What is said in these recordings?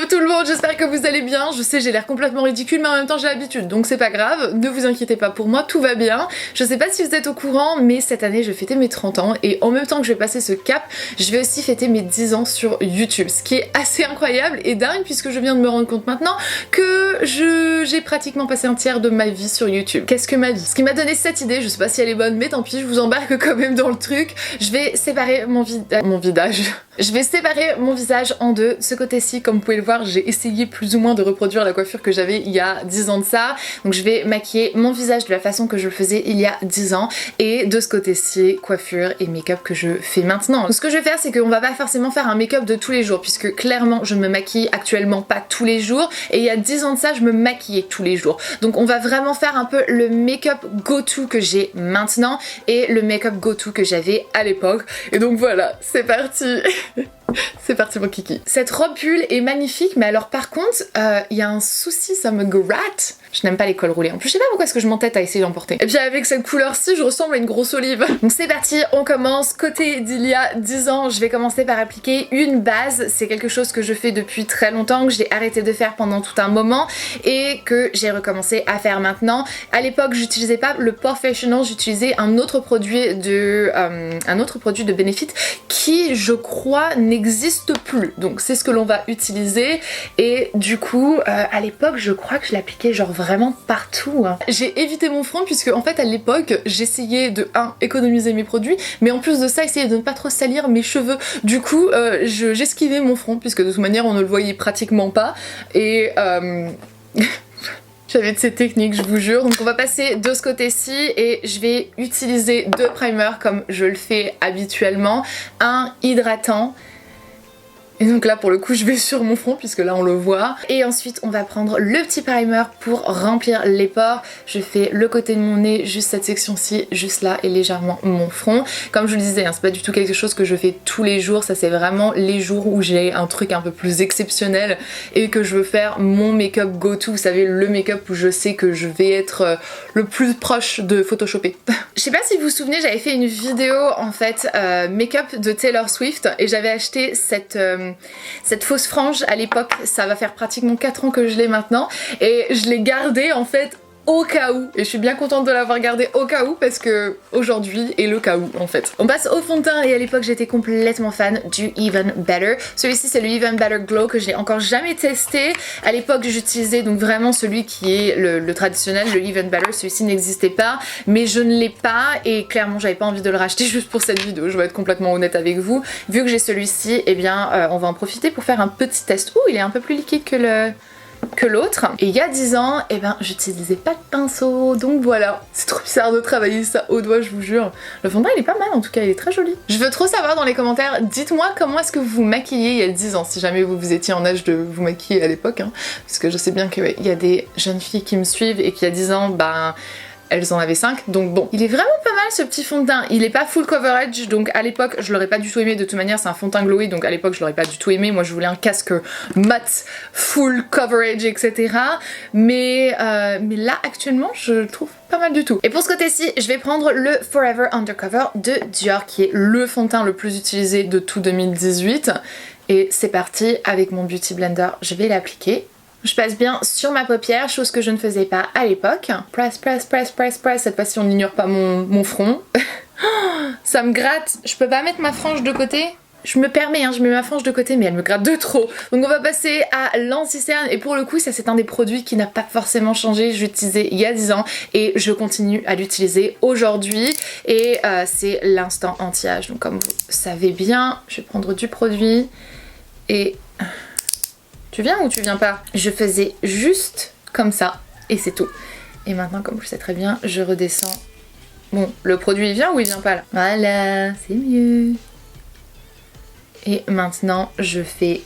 tout le monde, j'espère que vous allez bien. Je sais, j'ai l'air complètement ridicule, mais en même temps j'ai l'habitude, donc c'est pas grave, ne vous inquiétez pas pour moi, tout va bien. Je sais pas si vous êtes au courant, mais cette année je vais fêter mes 30 ans et en même temps que je vais passer ce cap, je vais aussi fêter mes 10 ans sur YouTube, ce qui est assez incroyable et dingue puisque je viens de me rendre compte maintenant que j'ai pratiquement passé un tiers de ma vie sur YouTube. Qu'est-ce que ma vie? Ce qui m'a donné cette idée, je sais pas si elle est bonne, mais tant pis, je vous embarque quand même dans le truc. Je vais séparer mon visage. Je vais séparer mon visage en deux. Ce côté-ci, comme vous pouvez le voir, j'ai essayé plus ou moins de reproduire la coiffure que j'avais il y a 10 ans de ça. Donc je vais maquiller mon visage de la façon que je le faisais il y a 10 ans. Et de ce côté-ci, coiffure et make-up que je fais maintenant. Donc ce que je vais faire, c'est qu'on va pas forcément faire un make-up de tous les jours, puisque clairement, je ne me maquille actuellement pas tous les jours. Et il y a 10 ans de ça, je me maquillais tous les jours. Donc on va vraiment faire un peu le make-up go-to que j'ai maintenant et le make-up go-to que j'avais à l'époque. Et donc voilà, c'est parti. C'est parti mon kiki. Cette robe pull est magnifique, mais alors par contre, il y a un souci, ça me gratte. Je n'aime pas les cols roulés. En plus, je sais pas pourquoi est-ce que je m'entête à essayer d'en porter. Et puis avec cette couleur-ci, je ressemble à une grosse olive. Donc c'est parti, on commence. Côté d'il y a 10 ans, je vais commencer par appliquer une base. C'est quelque chose que je fais depuis très longtemps, que j'ai arrêté de faire pendant tout un moment et que j'ai recommencé à faire maintenant. À l'époque, j'utilisais pas le Professional, j'utilisais un autre produit de Benefit qui, je crois, n'existe plus. Donc c'est ce que l'on va utiliser. Et du coup, à l'époque, je crois que je l'appliquais genre vraiment partout. Hein. J'ai évité mon front puisque en fait à l'époque j'essayais de économiser mes produits, mais en plus de ça essayer de ne pas trop salir mes cheveux. Du coup j'esquivais mon front puisque de toute manière on ne le voyait pratiquement pas et j'avais de ces techniques, je vous jure. Donc on va passer de ce côté-ci et je vais utiliser deux primers comme je le fais habituellement. Un hydratant. Et donc là pour le coup je vais sur mon front puisque là on le voit. Et ensuite on va prendre le petit primer pour remplir les pores. Je fais le côté de mon nez, juste cette section-ci, juste là et légèrement mon front. Comme je vous le disais, hein, c'est pas du tout quelque chose que je fais tous les jours. Ça c'est vraiment les jours où j'ai un truc un peu plus exceptionnel et que je veux faire mon make-up go-to. Vous savez, le make-up où je sais que je vais être le plus proche de photoshopper. Je sais pas si vous vous souvenez, j'avais fait une vidéo en fait make-up de Taylor Swift et j'avais acheté cette fausse frange à l'époque. Ça va faire pratiquement 4 ans que je l'ai maintenant et je l'ai gardée en fait au cas où, et je suis bien contente de l'avoir gardée au cas où parce que aujourd'hui est le cas où en fait. On passe au fond de teint et à l'époque j'étais complètement fan du Even Better. Celui-ci c'est le Even Better Glow que je n'ai encore jamais testé. À l'époque j'utilisais donc vraiment celui qui est le traditionnel, le Even Better. Celui-ci n'existait pas mais je ne l'ai pas et clairement j'avais pas envie de le racheter juste pour cette vidéo, je vais être complètement honnête avec vous. Vu que j'ai celui-ci, eh bien on va en profiter pour faire un petit test. Ouh, il est un peu plus liquide que l'autre. Et il y a 10 ans, eh ben j'utilisais pas de pinceau, donc voilà. C'est trop bizarre de travailler ça au doigt, je vous jure. Le fond de teint il est pas mal en tout cas, il est très joli. Je veux trop savoir dans les commentaires, dites-moi comment est-ce que vous vous maquilliez il y a 10 ans, si jamais vous étiez en âge de vous maquiller à l'époque, hein, parce que je sais bien qu'il y a des jeunes filles qui me suivent et qu'il y a 10 ans, ben elles en avaient 5, donc bon. Il est vraiment pas mal ce petit fond de teint. Il est pas full coverage, donc à l'époque je l'aurais pas du tout aimé. De toute manière c'est un fond de teint glowy, donc à l'époque je l'aurais pas du tout aimé. Moi je voulais un casque mat, full coverage, etc. Mais là actuellement je le trouve pas mal du tout. Et pour ce côté-ci, je vais prendre le Forever Undercover de Dior, qui est le fond de teint le plus utilisé de tout 2018. Et c'est parti, avec mon Beauty Blender, je vais l'appliquer. Je passe bien sur ma paupière, chose que je ne faisais pas à l'époque. Press, press, press, press, press. Cette fois-ci on n'ignore pas mon front. Ça me gratte. Je peux pas mettre ma frange de côté? Je me permets, hein, je mets ma frange de côté mais elle me gratte de trop. Donc on va passer à l'anti-cerne et pour le coup ça c'est un des produits qui n'a pas forcément changé. Je l'utilisais il y a 10 ans et je continue à l'utiliser aujourd'hui et c'est l'instant anti-âge. Donc comme vous savez bien, je vais prendre du produit et... Tu viens ou tu viens pas? Je faisais juste comme ça et c'est tout. Et maintenant, comme je sais très bien, je redescends. Bon, le produit il vient ou il vient pas là? Voilà, c'est mieux. Et maintenant, je fais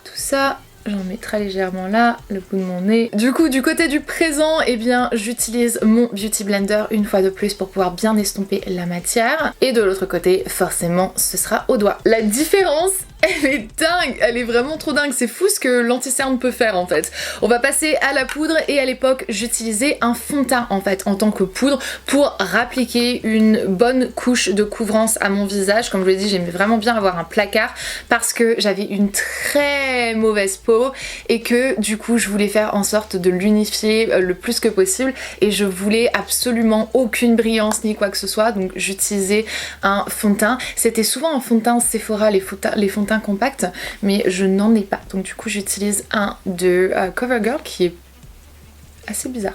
tout ça. J'en mets très légèrement là, le bout de mon nez. Du coup, du côté du présent, eh bien, j'utilise mon Beauty Blender une fois de plus pour pouvoir bien estomper la matière. Et de l'autre côté, forcément, ce sera au doigt. La différence Elle est dingue, elle est vraiment trop dingue, c'est fou ce que l'anti-cerne peut faire en fait. On va passer à la poudre et à l'époque j'utilisais un fond de teint en fait en tant que poudre pour appliquer une bonne couche de couvrance à mon visage. Comme je vous l'ai dit, j'aimais vraiment bien avoir un placard parce que j'avais une très mauvaise peau et que du coup je voulais faire en sorte de l'unifier le plus que possible et je voulais absolument aucune brillance ni quoi que ce soit, donc j'utilisais un fond de teint. C'était souvent un fond de teint Sephora, les fonds de teint compacts, mais je n'en ai pas, donc du coup j'utilise un de CoverGirl qui est assez bizarre.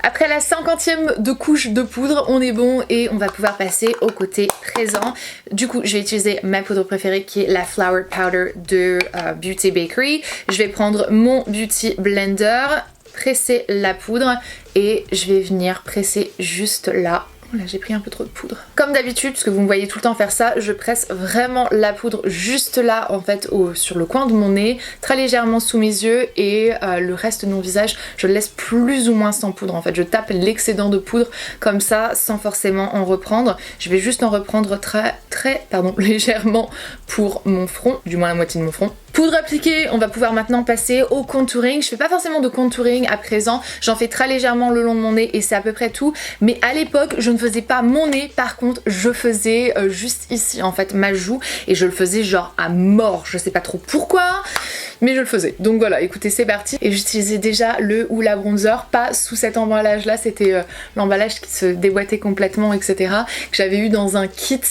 Après la 50e de couche de poudre, on est bon et on va pouvoir passer au côté présent. Du coup, je vais utiliser ma poudre préférée qui est la Flower Powder de Beauty Bakery. Je vais prendre mon Beauty Blender, presser la poudre et je vais venir presser juste là. Là j'ai pris un peu trop de poudre. Comme d'habitude, parce que vous me voyez tout le temps faire ça, je presse vraiment la poudre juste là en fait sur le coin de mon nez, très légèrement sous mes yeux et le reste de mon visage je le laisse plus ou moins sans poudre en fait. Je tape l'excédent de poudre comme ça sans forcément en reprendre. Je vais juste en reprendre très légèrement pour mon front, du moins la moitié de mon front. Poudre appliquée, on va pouvoir maintenant passer au contouring. Je fais pas forcément de contouring à présent, j'en fais très légèrement le long de mon nez et c'est à peu près tout. Mais à l'époque, je ne faisais pas mon nez, par contre, je faisais juste ici en fait ma joue et je le faisais genre à mort. Je sais pas trop pourquoi, mais je le faisais. Donc voilà, écoutez, c'est parti. Et j'utilisais déjà le ou la bronzer, pas sous cet emballage là, c'était l'emballage qui se déboîtait complètement, etc. que j'avais eu dans un kit.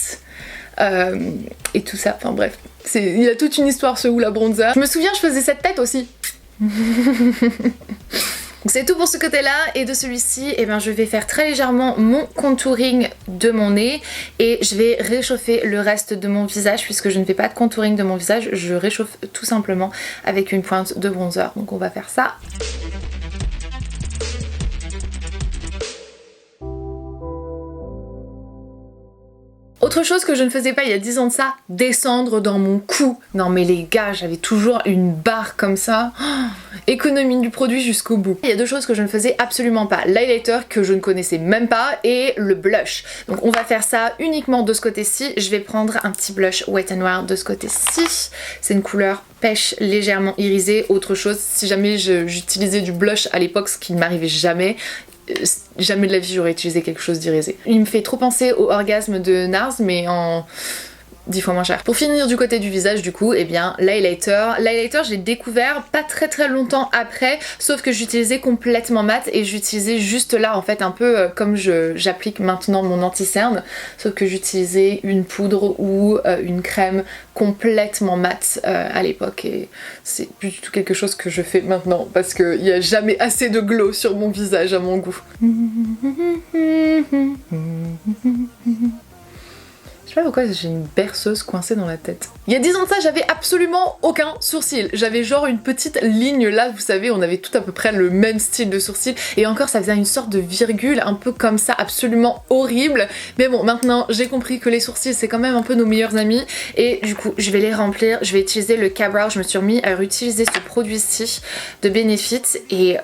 Et tout ça, enfin bref, il y a toute une histoire ce ou la bronzer. Je me souviens, je faisais cette tête aussi. C'est tout pour ce côté là et de celui-ci, eh ben, je vais faire très légèrement mon contouring de mon nez et je vais réchauffer le reste de mon visage puisque je ne fais pas de contouring de mon visage, je réchauffe tout simplement avec une pointe de bronzer. Donc on va faire ça. Autre chose que je ne faisais pas il y a 10 ans de ça, descendre dans mon cou. Non mais les gars, j'avais toujours une barre comme ça. Oh, économie du produit jusqu'au bout. Il y a deux choses que je ne faisais absolument pas. L'highlighter que je ne connaissais même pas et le blush. Donc on va faire ça uniquement de ce côté-ci. Je vais prendre un petit blush Wet n Wild de ce côté-ci. C'est une couleur pêche légèrement irisée. Autre chose, si jamais j'utilisais du blush à l'époque, ce qui ne m'arrivait jamais de la vie j'aurais utilisé quelque chose d'irisé. Il me fait trop penser au orgasme de Nars mais en 10 fois moins cher. Pour finir du côté du visage du coup, eh bien l'highlighter. L'highlighter je l'ai découvert pas très longtemps après, sauf que j'utilisais complètement mat et j'utilisais juste là en fait un peu comme j'applique maintenant mon anti-cerne, sauf que j'utilisais une poudre ou une crème complètement mat à l'époque et c'est plus du tout quelque chose que je fais maintenant parce qu'il n'y a jamais assez de glow sur mon visage à mon goût. Je sais pas pourquoi j'ai une berceuse coincée dans la tête. Il y a 10 ans de ça, j'avais absolument aucun sourcil. J'avais genre une petite ligne là, vous savez, on avait tout à peu près le même style de sourcil. Et encore, ça faisait une sorte de virgule, un peu comme ça, absolument horrible. Mais bon, maintenant, j'ai compris que les sourcils, c'est quand même un peu nos meilleurs amis. Et du coup, je vais les remplir. Je vais utiliser le Ka-Brow. Je me suis remis à réutiliser ce produit-ci de Benefit. Et...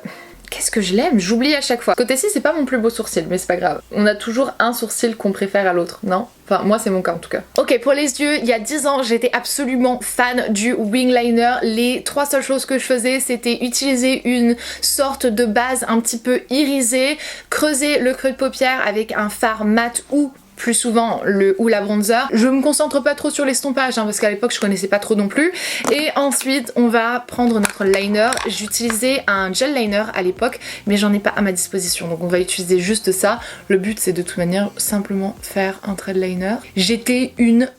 qu'est-ce que je l'aime, j'oublie à chaque fois. Côté-ci, c'est pas mon plus beau sourcil, mais c'est pas grave. On a toujours un sourcil qu'on préfère à l'autre, non? Enfin, moi c'est mon cas en tout cas. Ok, pour les yeux, il y a 10 ans, j'étais absolument fan du wing liner. Les trois seules choses que je faisais, c'était utiliser une sorte de base un petit peu irisée, creuser le creux de paupière avec un fard mat ou plus souvent le ou la bronzer. Je me concentre pas trop sur l'estompage parce qu'à l'époque je connaissais pas trop non plus. Et ensuite on va prendre notre liner. J'utilisais un gel liner à l'époque mais j'en ai pas à ma disposition donc on va utiliser juste ça. Le but c'est de toute manière simplement faire un trait de liner. J'étais une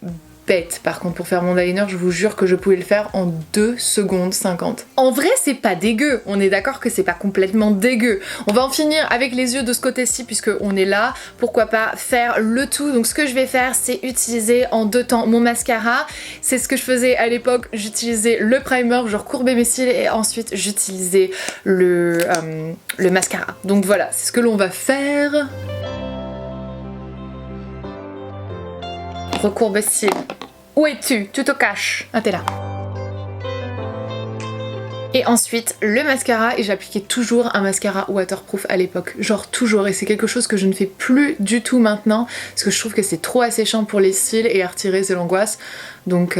bête par contre pour faire mon liner, je vous jure que je pouvais le faire en 2 secondes 50. En vrai c'est pas dégueu, on est d'accord que c'est pas complètement dégueu. On va en finir avec les yeux de ce côté-ci puisque on est là, pourquoi pas faire le tout. Donc ce que je vais faire c'est utiliser en 2 temps mon mascara. C'est ce que je faisais à l'époque, j'utilisais le primer, je recourbais mes cils et ensuite j'utilisais le mascara. Donc voilà, c'est ce que l'on va faire. Recourbe cils. Où es-tu? Tu te caches. Ah t'es là. Et ensuite le mascara, et j'appliquais toujours un mascara waterproof à l'époque, genre toujours, et c'est quelque chose que je ne fais plus du tout maintenant parce que je trouve que c'est trop asséchant pour les cils et à retirer c'est l'angoisse. Donc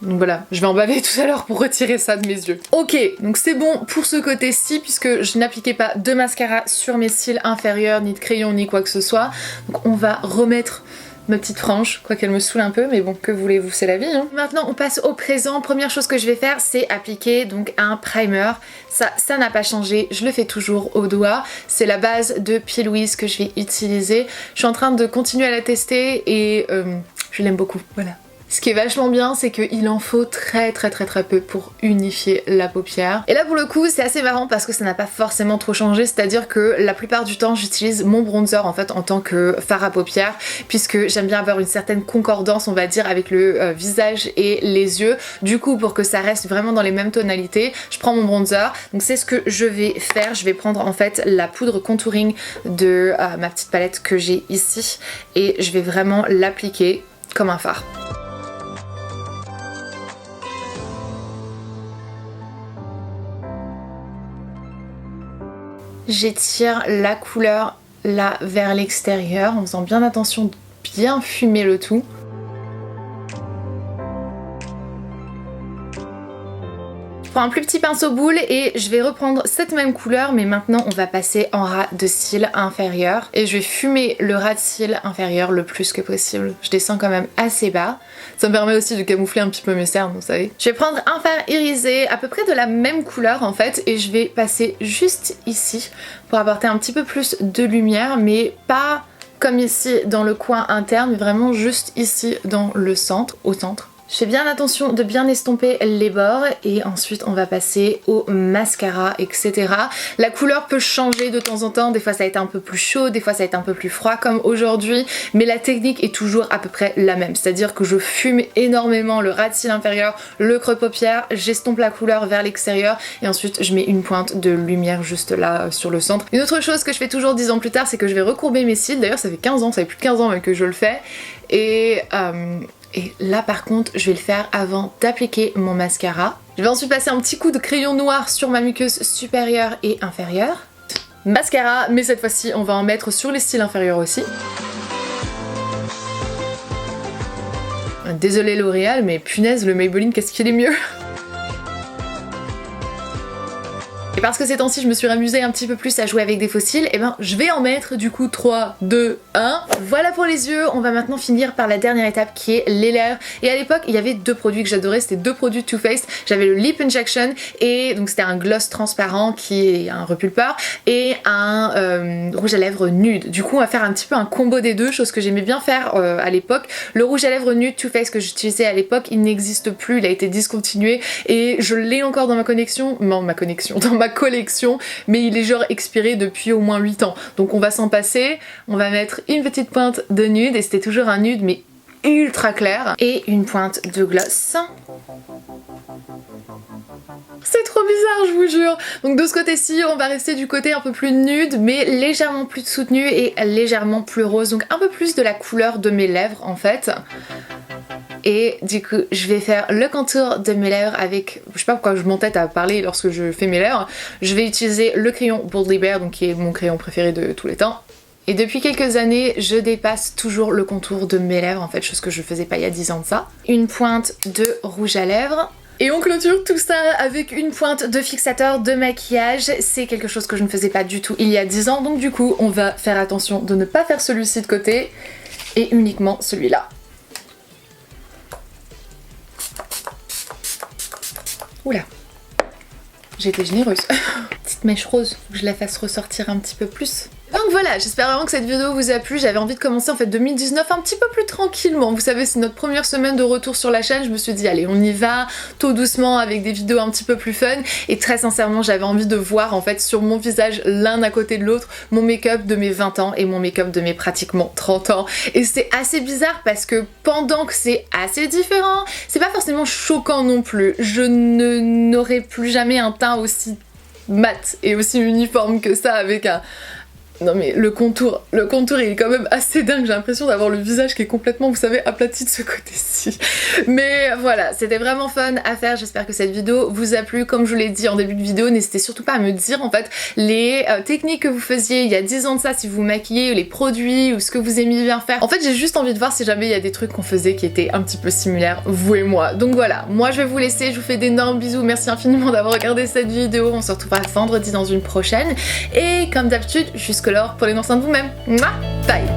voilà, je vais en baver tout à l'heure pour retirer ça de mes yeux. Ok, donc c'est bon pour ce côté-ci puisque je n'appliquais pas de mascara sur mes cils inférieurs, ni de crayon, ni quoi que ce soit. Donc on va remettre ma petite frange, quoi qu'elle me saoule un peu, mais bon, que voulez-vous, c'est la vie hein. Maintenant on passe au présent. Première chose que je vais faire, c'est appliquer donc un primer. Ça n'a pas changé, je le fais toujours au doigt. C'est la base de P. Louise que je vais utiliser. Je suis en train de continuer à la tester et je l'aime beaucoup, voilà. Ce qui est vachement bien, c'est qu'il en faut très peu pour unifier la paupière. Et là pour le coup c'est assez marrant parce que ça n'a pas forcément trop changé, c'est-à-dire que la plupart du temps j'utilise mon bronzer en fait en tant que fard à paupières, puisque j'aime bien avoir une certaine concordance on va dire avec le visage et les yeux. Du coup pour que ça reste vraiment dans les mêmes tonalités, je prends mon bronzer. Donc c'est ce que je vais faire, je vais prendre en fait la poudre contouring de ma petite palette que j'ai ici et je vais vraiment l'appliquer comme un fard. J'étire la couleur là vers l'extérieur en faisant bien attention de bien fumer le tout. Je prends un plus petit pinceau boule et je vais reprendre cette même couleur, mais maintenant on va passer en ras de cils inférieur et je vais fumer le ras de cils inférieur le plus que possible. Je descends quand même assez bas. Ça me permet aussi de camoufler un petit peu mes cernes, vous savez. Je vais prendre un fard irisé à peu près de la même couleur en fait et je vais passer juste ici pour apporter un petit peu plus de lumière, mais pas comme ici dans le coin interne, mais vraiment juste ici dans le centre, au centre. Je fais bien attention de bien estomper les bords et ensuite on va passer au mascara, etc. La couleur peut changer de temps en temps, des fois ça va être un peu plus chaud, des fois ça va être un peu plus froid comme aujourd'hui, mais la technique est toujours à peu près la même, c'est-à-dire que je fume énormément le ras de cils inférieur, le creux de paupière, j'estompe la couleur vers l'extérieur et ensuite je mets une pointe de lumière juste là sur le centre. Une autre chose que je fais toujours 10 ans plus tard, c'est que je vais recourber mes cils, d'ailleurs ça fait 15 ans, ça fait plus de 15 ans même que je le fais, et là par contre je vais le faire avant d'appliquer mon mascara. Je vais ensuite passer un petit coup de crayon noir sur ma muqueuse supérieure et inférieure. Mascara, mais cette fois-ci on va en mettre sur les cils inférieurs aussi. Désolée L'Oréal, mais punaise le Maybelline qu'est-ce qu'il est mieux. Et parce que ces temps-ci je me suis amusée un petit peu plus à jouer avec des fossiles, et ben je vais en mettre du coup 3, 2, 1. Voilà pour les yeux, on va maintenant finir par la dernière étape qui est les lèvres. Et à l'époque il y avait deux produits que j'adorais, c'était deux produits Too Faced. J'avais le Lip Injection et donc c'était un gloss transparent qui est un repulpeur et un rouge à lèvres nude. Du coup on va faire un petit peu un combo des deux, chose que j'aimais bien faire à l'époque. Le rouge à lèvres nude Too Faced que j'utilisais à l'époque il n'existe plus, il a été discontinué et je l'ai encore dans ma collection, mais il est genre expiré depuis au moins 8 ans. Donc on va s'en passer, on va mettre une petite pointe de nude, et c'était toujours un nude mais ultra clair, et une pointe de gloss. C'est trop bizarre, je vous jure. Donc de ce côté-ci, on va rester du côté un peu plus nude, mais légèrement plus soutenu et légèrement plus rose, donc un peu plus de la couleur de mes lèvres en fait. Et du coup je vais faire le contour de mes lèvres avec, je sais pas pourquoi je m'entête à parler lorsque je fais mes lèvres, je vais utiliser le crayon Boldly Bare, donc qui est mon crayon préféré de tous les temps. Et depuis quelques années je dépasse toujours le contour de mes lèvres en fait, chose que je faisais pas il y a 10 ans de ça. Une pointe de rouge à lèvres. Et on clôture tout ça avec une pointe de fixateur de maquillage. C'est quelque chose que je ne faisais pas du tout il y a 10 ans, donc du coup on va faire attention de ne pas faire celui-ci de côté et uniquement celui-là. Oula, j'ai été généreuse. Petite mèche rose, faut que je la fasse ressortir un petit peu plus. Donc voilà, j'espère vraiment que cette vidéo vous a plu. J'avais envie de commencer en fait 2019 un petit peu plus tranquillement. Vous savez, c'est notre première semaine de retour sur la chaîne. Je me suis dit allez, on y va, tout doucement, avec des vidéos un petit peu plus fun. Et très sincèrement, j'avais envie de voir en fait sur mon visage, l'un à côté de l'autre, mon make-up de mes 20 ans et mon make-up de mes pratiquement 30 ans. Et c'est assez bizarre parce que pendant que c'est assez différent, c'est pas forcément choquant non plus. Je n'aurai plus jamais un teint aussi mat et aussi uniforme que ça, avec Non mais le contour il est quand même assez dingue, j'ai l'impression d'avoir le visage qui est complètement, vous savez, aplati de ce côté-ci. Mais voilà, c'était vraiment fun à faire, j'espère que cette vidéo vous a plu. Comme je vous l'ai dit en début de vidéo, n'hésitez surtout pas à me dire en fait les techniques que vous faisiez il y a 10 ans de ça, si vous vous maquillez, ou les produits, ou ce que vous aimiez bien faire. En fait j'ai juste envie de voir si jamais il y a des trucs qu'on faisait qui étaient un petit peu similaires, vous et moi. Donc voilà, moi je vais vous laisser, je vous fais d'énormes bisous, merci infiniment d'avoir regardé cette vidéo, on se retrouvera vendredi dans une prochaine. Et comme d'habitude, jusque-là, prenez soin de vous-même. Bye!